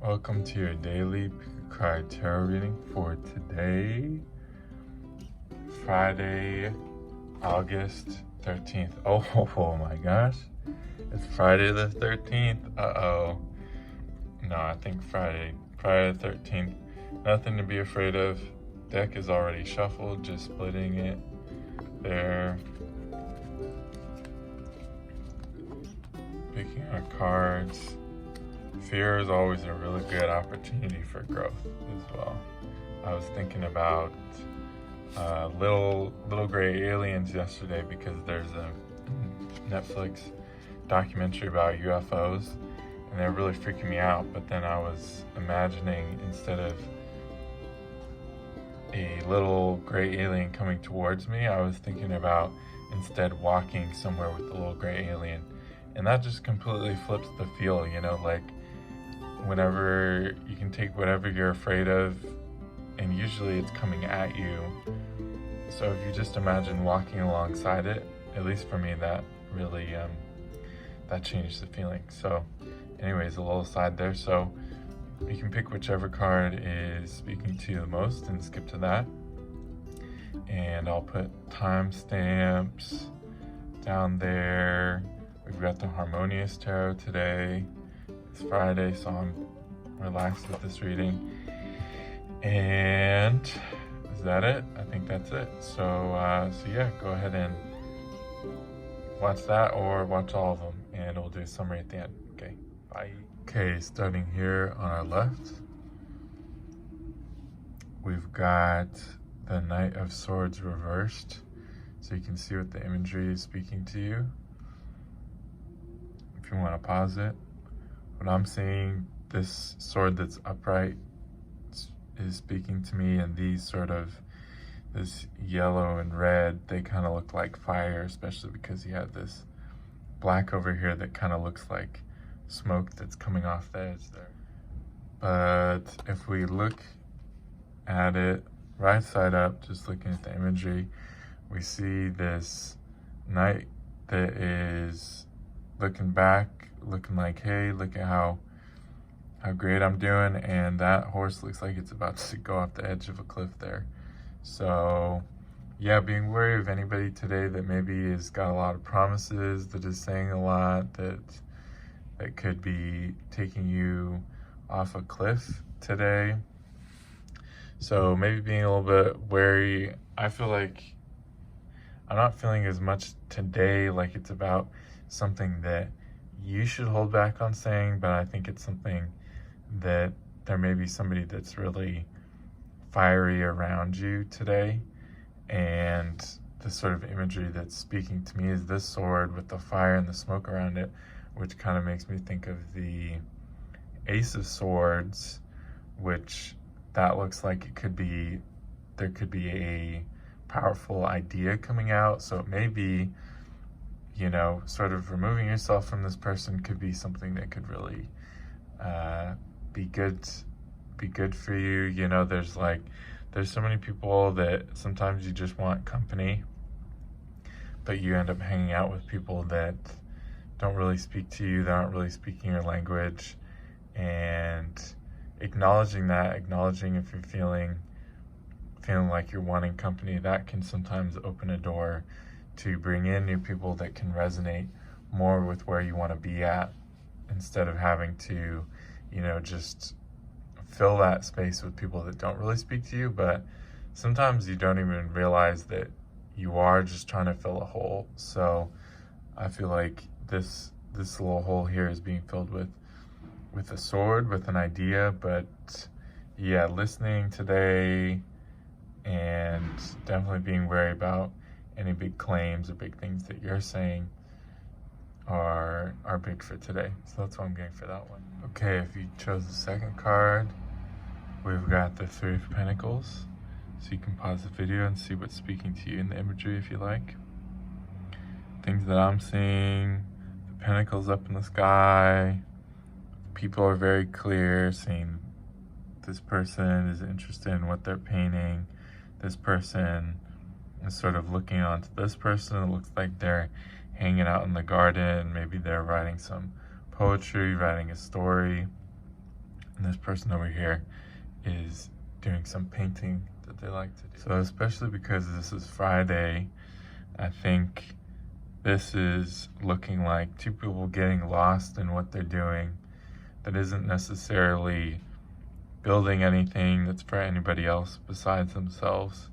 Welcome to your daily Pick a Card Tarot reading for today, Friday, August 13th. Oh my gosh, it's Friday the 13th. Uh-oh. No, I think Friday the 13th. Nothing to be afraid of. Deck is already shuffled, just splitting it there. Picking our cards. Fear is always a really good opportunity for growth as well. I was thinking about little gray aliens yesterday because there's a Netflix documentary about UFOs and they're really freaking me out. But then I was imagining, instead of a little gray alien coming towards me, I was thinking about instead walking somewhere with the little gray alien. And that just completely flips the feel, you know, like whenever you can take whatever you're afraid of, and usually it's coming at you. So if you just imagine walking alongside it, at least for me, that really, that changed the feeling. So anyways, a little aside there. So you can pick whichever card is speaking to you the most and skip to that. And I'll put timestamps down there. We've got the Harmonious Tarot today. It's Friday, so I'm relaxed with this reading. And is that it? I think that's it. So yeah, go ahead and watch that or watch all of them, and we'll do a summary at the end. Okay, bye. Okay, starting here on our left, we've got the Knight of Swords reversed, so you can see what the imagery is speaking to you. If you want to pause it. What I'm seeing, this sword that's upright is speaking to me, and these sort of, this yellow and red, they kind of look like fire, especially because you have this black over here that kind of looks like smoke that's coming off the edge there. But if we look at it right side up, just looking at the imagery, we see this knight that is looking back, looking like, hey, look at how great I'm doing, and that horse looks like it's about to go off the edge of a cliff there. So yeah, being wary of anybody today that maybe has got a lot of promises, that is saying a lot, that could be taking you off a cliff today. So maybe being a little bit wary. I feel like I'm not feeling as much today like it's about something that you should hold back on saying, but I think it's something that there may be somebody that's really fiery around you today. And the sort of imagery that's speaking to me is this sword with the fire and the smoke around it, which kind of makes me think of the Ace of Swords, which that looks like it could be, there could be a powerful idea coming out. So it may be, you know, sort of removing yourself from this person could be something that could really be good for you. You know, there's so many people that sometimes you just want company, but you end up hanging out with people that don't really speak to you, that aren't really speaking your language. And acknowledging if you're feeling like you're wanting company, that can sometimes open a door to bring in new people that can resonate more with where you want to be at, instead of having to, you know, just fill that space with people that don't really speak to you. But sometimes you don't even realize that you are just trying to fill a hole. So I feel like this little hole here is being filled with a sword, with an idea. But yeah, listening today, and definitely being wary about any big claims or big things that you're saying are big for today. So that's what I'm getting for that one. Okay, if you chose the second card, we've got the Three of Pentacles. So you can pause the video and see what's speaking to you in the imagery if you like. Things that I'm seeing, the pentacles up in the sky. People are very clear, seeing this person is interested in what they're painting. This person is sort of looking onto this person. It looks like they're hanging out in the garden. Maybe they're writing some poetry, writing a story. And this person over here is doing some painting that they like to do. So especially because this is Friday, I think this is looking like two people getting lost in what they're doing that isn't necessarily building anything that's for anybody else besides themselves.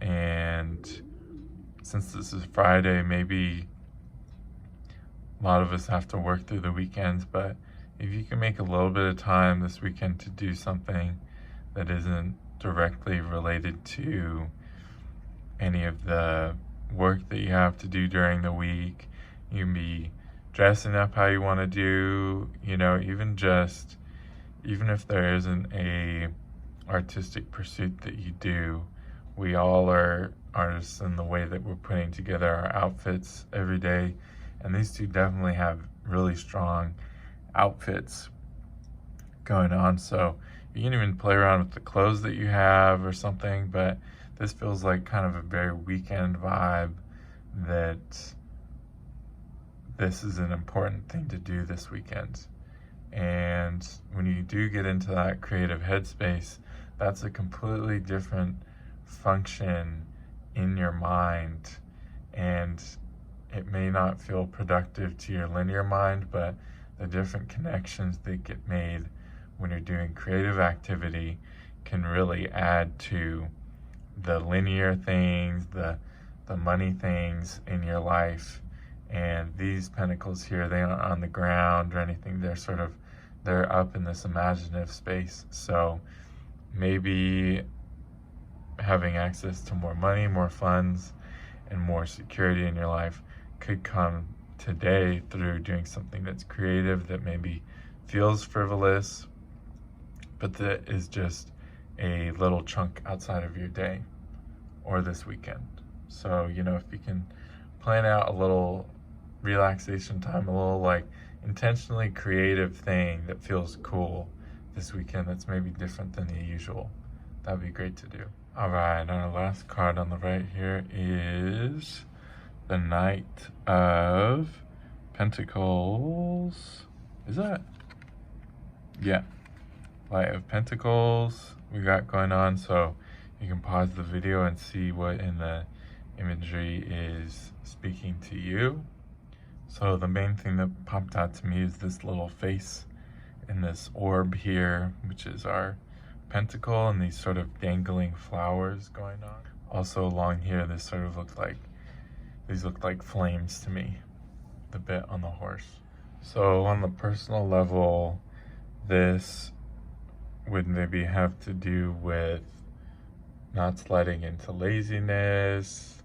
And since this is Friday, maybe a lot of us have to work through the weekends, but if you can make a little bit of time this weekend to do something that isn't directly related to any of the work that you have to do during the week, you can be dressing up how you want to do, even if there isn't a artistic pursuit that you do, we all are artists in the way that we're putting together our outfits every day. And these two definitely have really strong outfits going on. So you can even play around with the clothes that you have or something, but this feels like kind of a very weekend vibe, that this is an important thing to do this weekend. And when you do get into that creative headspace, that's a completely different function in your mind. And it may not feel productive to your linear mind, but the different connections that get made when you're doing creative activity can really add to the linear things, the money things in your life. And these pentacles here, they aren't on the ground or anything. They're up in this imaginative space. So maybe having access to more money, more funds, and more security in your life could come today through doing something that's creative, that maybe feels frivolous, but that is just a little chunk outside of your day or this weekend. So, if you can plan out a little relaxation time, a little intentionally creative thing that feels cool this weekend, that's maybe different than the usual, that'd be great to do. All right, and our last card on the right here is the Knight of Pentacles. Is that? Yeah. Light of Pentacles we got going on. So you can pause the video and see what in the imagery is speaking to you. So the main thing that popped out to me is this little face in this orb here, which is our pentacle, and these sort of dangling flowers going on. Also along here, this sort of looked like flames to me, the bit on the horse. So on the personal level, this would maybe have to do with not sliding into laziness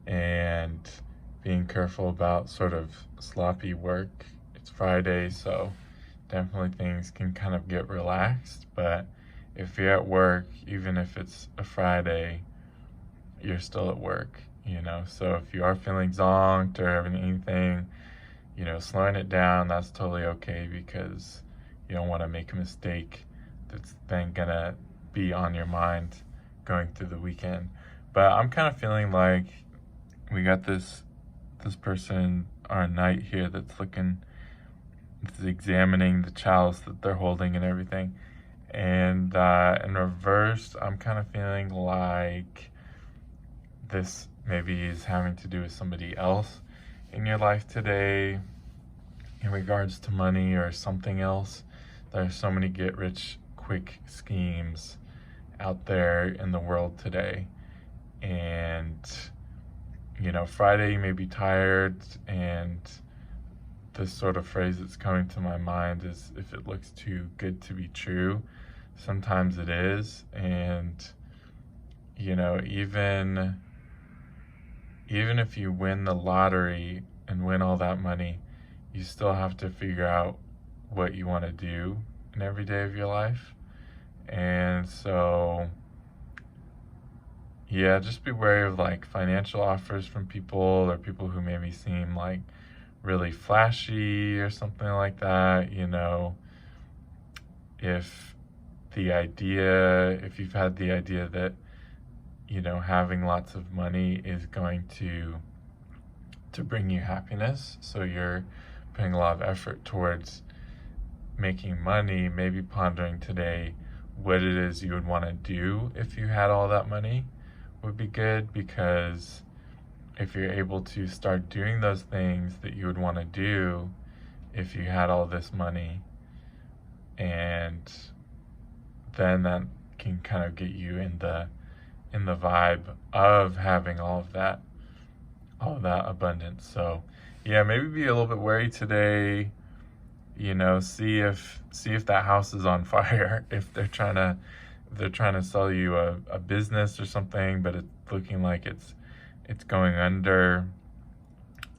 and being careful about sort of sloppy work. It's Friday, so definitely things can kind of get relaxed, but if you're at work, even if it's a Friday, you're still at work, So if you are feeling zonked or having anything, slowing it down, that's totally okay, because you don't want to make a mistake that's then gonna be on your mind going through the weekend. But I'm kind of feeling like we got this person, our knight here, that's examining the chalice that they're holding and everything. And in reverse, I'm kind of feeling like this maybe is having to do with somebody else in your life today in regards to money or something else. There's so many get-rich-quick schemes out there in the world today. And, Friday you may be tired, and this sort of phrase that's coming to my mind is, if it looks too good to be true, sometimes it is. And, even if you win the lottery and win all that money, you still have to figure out what you want to do in every day of your life. And so, yeah, just be wary of financial offers from people, or people who maybe seem really flashy or something like that. If you've had the idea that having lots of money is going to bring you happiness, so you're putting a lot of effort towards making money, maybe pondering today what it is you would want to do if you had all that money would be good, because if you're able to start doing those things that you would want to do if you had all this money, and then that can kind of get you in the vibe of having all of that abundance. So yeah, maybe be a little bit wary today. See if that house is on fire, if they're trying to sell you a business or something, but it's looking like it's going under.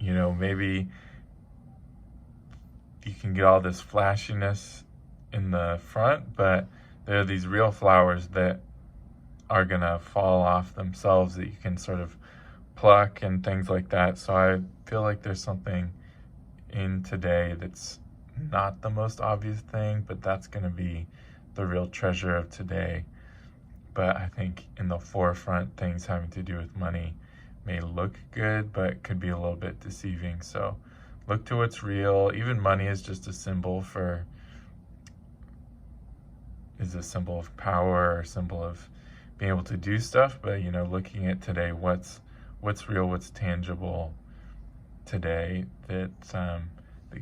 Maybe you can get all this flashiness in the front, but there are these real flowers that are gonna fall off themselves that you can sort of pluck and things like that. So I feel like there's something in today that's not the most obvious thing, but that's gonna be the real treasure of today. But I think in the forefront, things having to do with money may look good, but could be a little bit deceiving. So look to what's real. Even money is just a symbol of power, or a symbol of being able to do stuff. But looking at today, what's real, what's tangible today that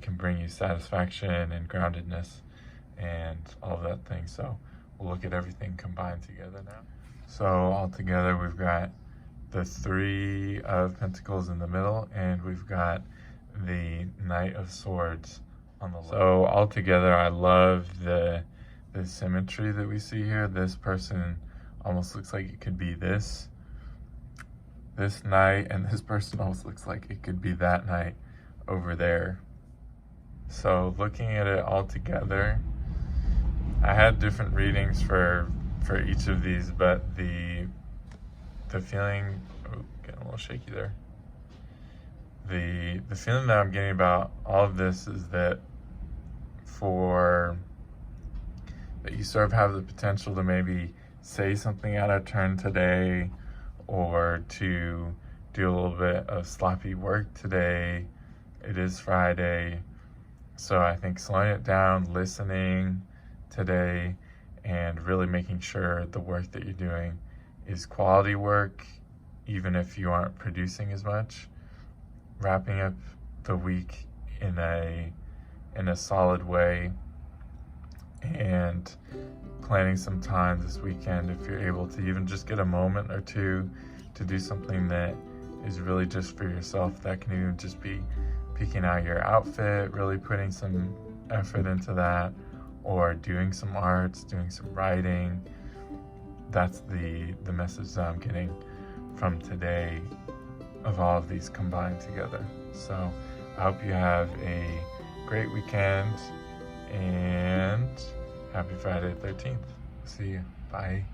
can bring you satisfaction and groundedness and all of that thing. So we'll look at everything combined together now. So all together, we've got the 3 of Pentacles in the middle, and we've got the Knight of Swords on the left. So all together, I love the symmetry that we see here. This person almost looks like it could be this knight, and this person almost looks like it could be that knight over there. So looking at it all together, I had different readings for each of these, but the feeling, getting a little shaky there. The feeling that I'm getting about all of this is that you sort of have the potential to maybe say something out of turn today, or to do a little bit of sloppy work today. It is Friday. So I think slowing it down, listening today, and really making sure the work that you're doing is quality work, even if you aren't producing as much. Wrapping up the week in a solid way, and planning some time this weekend, if you're able to even just get a moment or two to do something that is really just for yourself. That can even just be picking out your outfit, really putting some effort into that, or doing some arts, doing some writing. That's the message that I'm getting from today, of all of these combined together. So I hope you have a great weekend, and happy Friday the 13th. See you. Bye.